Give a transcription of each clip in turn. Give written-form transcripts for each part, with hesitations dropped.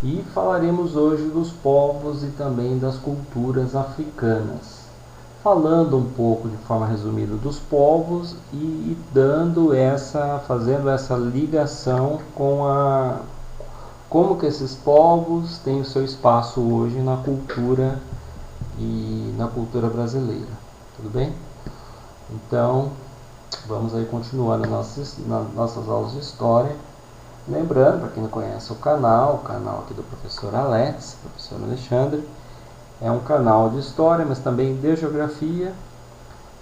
E falaremos hoje dos povos e também das culturas africanas, falando um pouco de forma resumida dos povos e fazendo essa ligação com como que esses povos têm o seu espaço hoje na cultura e na cultura brasileira. Tudo bem? Então, vamos aí continuando nossas aulas de história. Lembrando, para quem não conhece o canal aqui do professor Alex, professor Alexandre, é um canal de história, mas também de geografia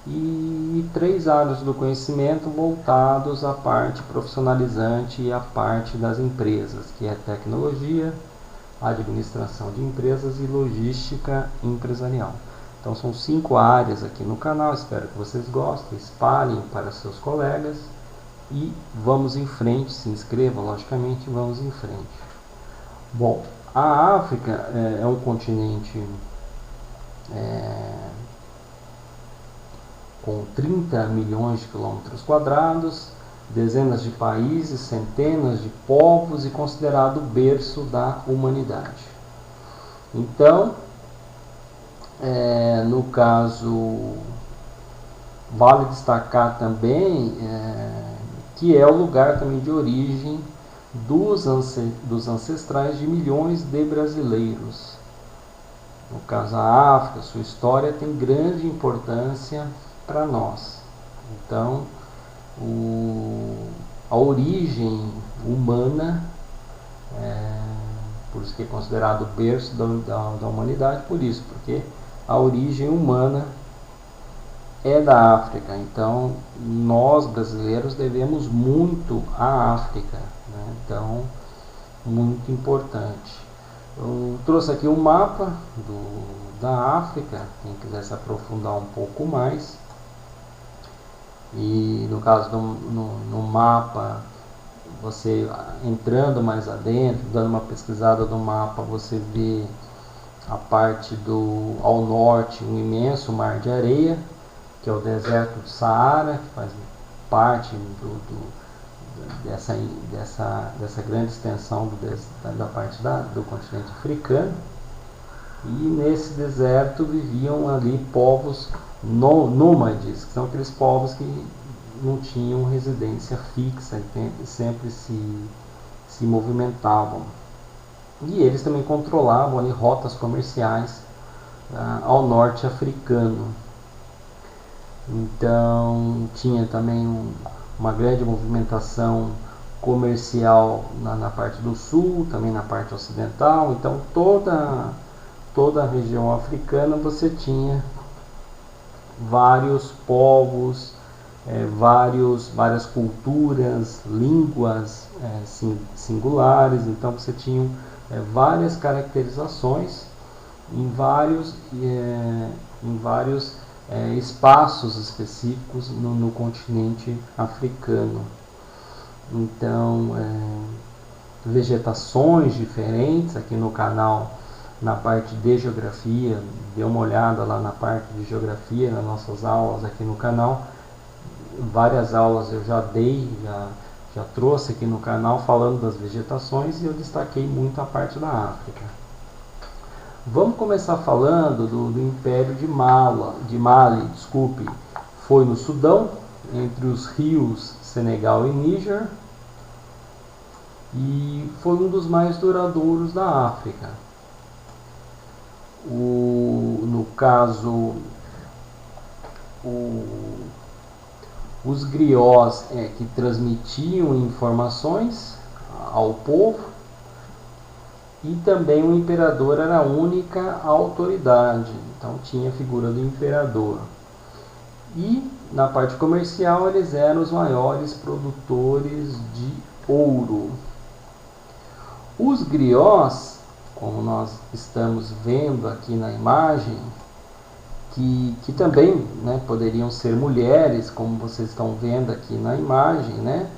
e 3 áreas do conhecimento voltados à parte profissionalizante e à parte das empresas, que é tecnologia, administração de empresas e logística empresarial. Então são 5 áreas aqui no canal, espero que vocês gostem, espalhem para seus colegas e vamos em frente, se inscrevam, logicamente, vamos em frente. Bom, a África é um continente com 30 milhões de quilômetros quadrados, dezenas de países, centenas de povos e considerado o berço da humanidade. Então, no caso, vale destacar também que é o lugar também de origem dos ancestrais de milhões de brasileiros. No caso, a África, sua história tem grande importância para nós. Então, a origem humana, por isso que é considerado o berço da humanidade, porque a origem humana é da África. Então, nós brasileiros devemos muito à África, né? Então, muito importante. Eu trouxe aqui um mapa da África, quem quiser se aprofundar um pouco mais. E no caso no mapa, você entrando mais adentro, dando uma pesquisada no mapa, você vê a parte ao norte, um imenso mar de areia, que é o deserto do Saara, que faz parte dessa grande extensão da parte do continente africano. E nesse deserto viviam ali povos nômades, que são aqueles povos que não tinham residência fixa e sempre se movimentavam. E eles também controlavam ali rotas comerciais ao norte africano. Então tinha também uma grande movimentação comercial na parte do sul, também na parte ocidental. Então toda a região africana você tinha vários povos, várias culturas, línguas singulares. Então você tinha várias caracterizações em vários espaços específicos no continente africano. Então, vegetações diferentes. Aqui no canal, na parte de geografia, dê uma olhada lá na parte de geografia, nas nossas aulas aqui no canal. Várias aulas eu já dei, já trouxe aqui no canal falando das vegetações, e eu destaquei muito a parte da África. Vamos começar falando do Império de Mali, foi no Sudão, entre os rios Senegal e Níger, e foi um dos mais duradouros da África. No caso, os griots que transmitiam informações ao povo, e também o imperador era a única autoridade, então tinha a figura do imperador. E na parte comercial eles eram os maiores produtores de ouro. Os griots, como nós estamos vendo aqui na imagem, que também, né, poderiam ser mulheres, como vocês estão vendo aqui na imagem, né?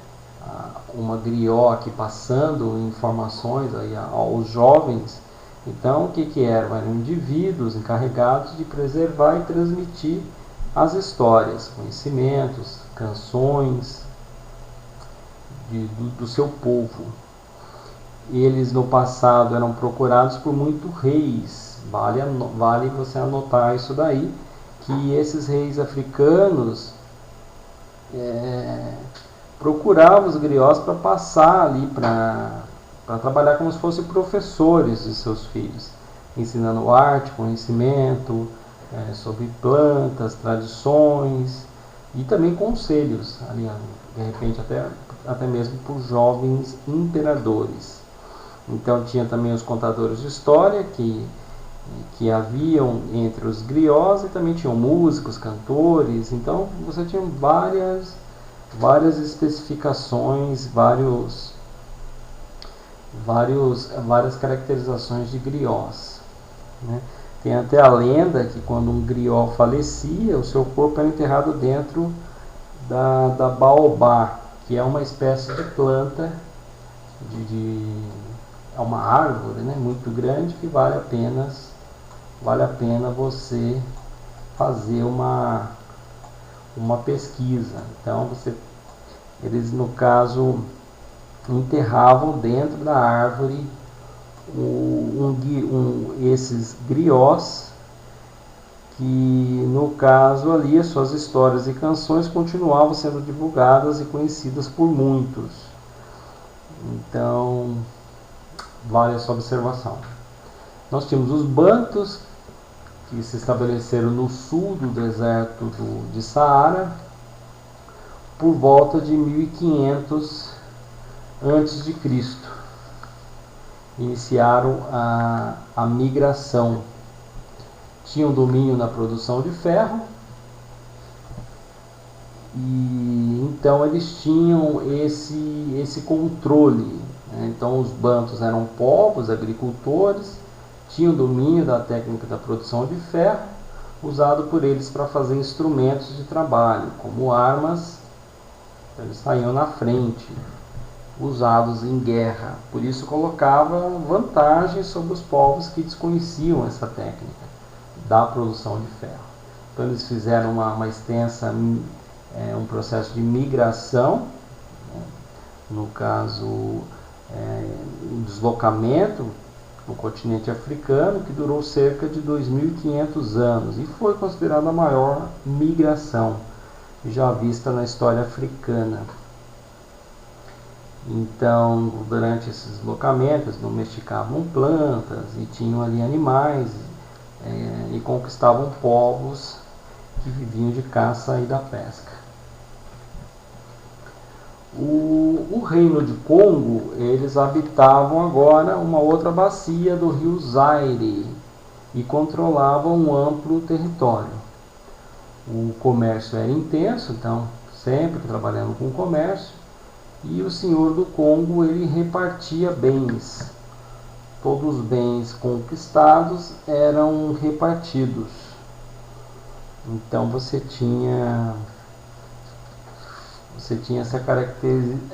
Uma griot aqui passando informações aí aos jovens. Então, o que eram? Eram indivíduos encarregados de preservar e transmitir as histórias, conhecimentos, canções do seu povo. eles no passado eram procurados por muitos reis. Vale você anotar isso daí, que esses reis africanos procuravam os griots para passar ali, para trabalhar como se fossem professores de seus filhos, ensinando arte, conhecimento sobre plantas, tradições e também conselhos, ali, de repente até mesmo por jovens imperadores. Então tinha também os contadores de história que haviam entre os griots, e também tinham músicos, cantores. Então você tinha várias especificações, várias caracterizações de griots, né? Tem até a lenda que quando um griot falecia, o seu corpo era enterrado dentro da baobá, que é uma espécie de planta, é uma árvore, né, muito grande, que vale a pena você fazer uma pesquisa. Então eles no caso enterravam dentro da árvore esses griots, que no caso ali as suas histórias e canções continuavam sendo divulgadas e conhecidas por muitos. Então vale essa observação. Nós tínhamos os bantus, que se estabeleceram no sul do deserto de Saara por volta de 1500 a.C. Iniciaram a migração. Tinham domínio na produção de ferro, e então eles tinham esse controle, né? Então os bantus eram povos, agricultores, tinham domínio da técnica da produção de ferro, usado por eles para fazer instrumentos de trabalho, como armas. Eles saíam na frente, usados em guerra. Por isso colocava vantagem sobre os povos que desconheciam essa técnica da produção de ferro. Então eles fizeram uma extensa um processo de migração, né? No caso um deslocamento no continente africano, que durou cerca de 2.500 anos e foi considerada a maior migração já vista na história africana. Então, durante esses deslocamentos, domesticavam plantas e tinham ali animais, e conquistavam povos que viviam de caça e da pesca. O reino de Congo, eles habitavam agora uma outra bacia do rio Zaire e controlavam um amplo território. O comércio era intenso, então sempre trabalhando com comércio, e o senhor do Congo, ele repartia bens. Todos os bens conquistados eram repartidos. Então você tinha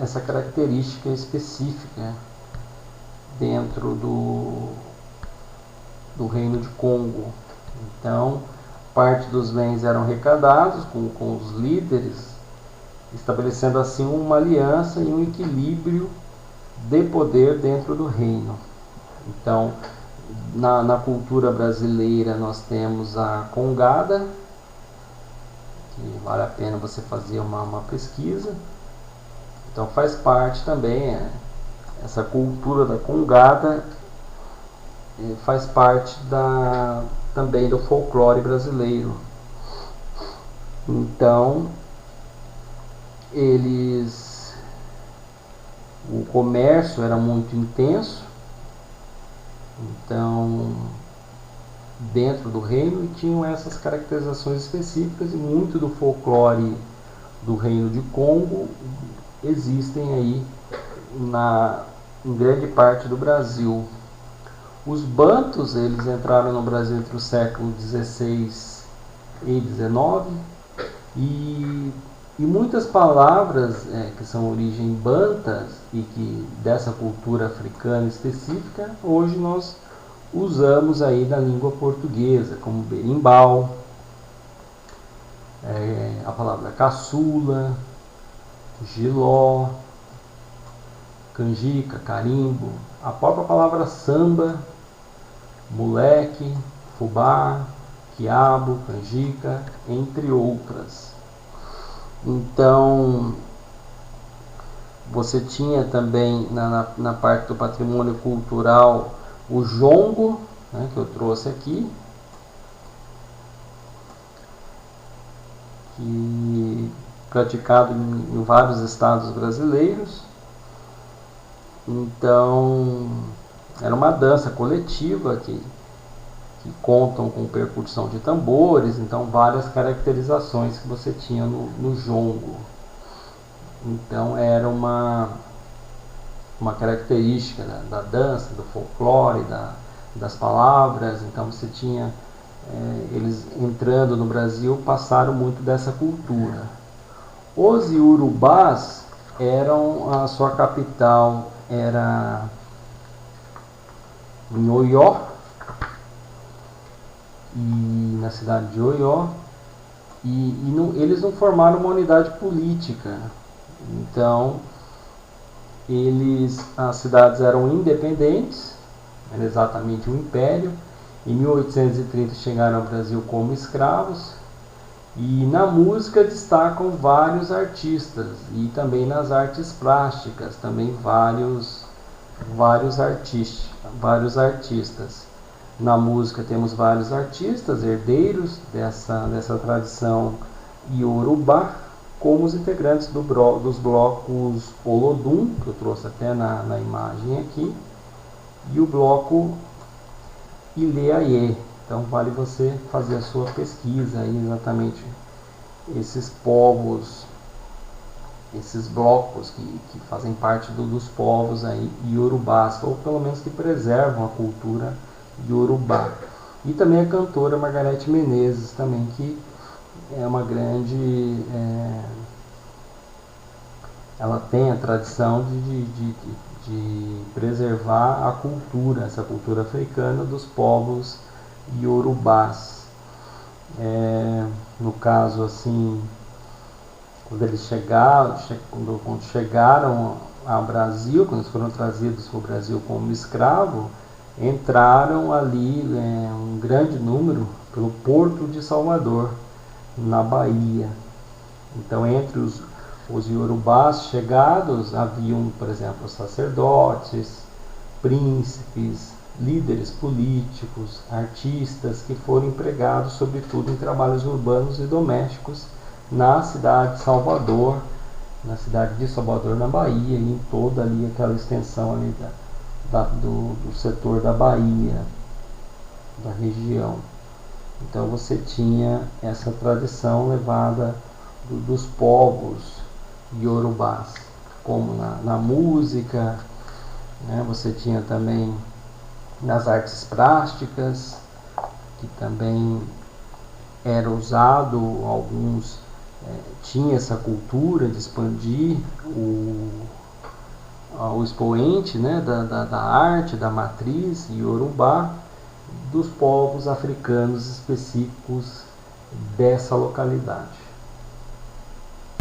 essa característica específica dentro do reino de Congo. Então parte dos bens eram arrecadados com os líderes, estabelecendo assim uma aliança e um equilíbrio de poder dentro do reino. Então, na cultura brasileira, nós temos a congada, que vale a pena você fazer uma pesquisa. Então faz parte também, essa cultura da congada faz parte também do folclore brasileiro. Então o comércio era muito intenso, então dentro do reino, e tinham essas caracterizações específicas, e muito do folclore do reino de Congo existem aí em grande parte do Brasil. Os bantus, eles entraram no Brasil entre o século XVI e XIX, e muitas palavras que são origem bantas e que dessa cultura africana específica, hoje nós usamos aí na língua portuguesa, como berimbau, a palavra caçula, giló, canjica, carimbo, a própria palavra samba, moleque, fubá, quiabo, canjica, entre outras. Então, você tinha também na parte do patrimônio cultural o jongo, né, que eu trouxe aqui, que praticado em vários estados brasileiros. Então, era uma dança coletiva que contam com percussão de tambores, então várias caracterizações que você tinha no jongo. Então era uma característica da dança, do folclore, das palavras. Então você tinha, eles entrando no Brasil passaram muito dessa cultura. Os iorubás a sua capital era em Oió, e na cidade de Oió, eles não formaram uma unidade política. Então as cidades eram independentes, era exatamente um império. Em 1830 chegaram ao Brasil como escravos, e na música destacam vários artistas, e também nas artes plásticas também vários artistas. Na música temos vários artistas, herdeiros dessa tradição iorubá, como os integrantes dos blocos Olodum, que eu trouxe até na imagem aqui, e o bloco Ilê-Aiê. Então vale você fazer a sua pesquisa aí, exatamente esses povos, esses blocos que fazem parte dos povos aí iorubás, ou pelo menos que preservam a cultura iorubá. E também a cantora Margareth Menezes também, que é uma grande, ela tem a tradição de preservar a cultura, essa cultura africana dos povos iorubás. No caso, assim, quando eles quando chegaram ao Brasil, quando eles foram trazidos para o Brasil como escravo, entraram ali um grande número pelo Porto de Salvador, na Bahia. Então, entre os iorubás chegados, haviam, por exemplo, sacerdotes, príncipes, líderes políticos, artistas que foram empregados, sobretudo, em trabalhos urbanos e domésticos na cidade de Salvador, na Bahia, e em toda ali aquela extensão ali do setor da Bahia, da região. Então você tinha essa tradição levada dos povos iorubás, como na música, né? Você tinha também nas artes plásticas, que também era usado, alguns tinha essa cultura de expandir o expoente, né, da arte, da matriz iorubá, dos povos africanos específicos dessa localidade.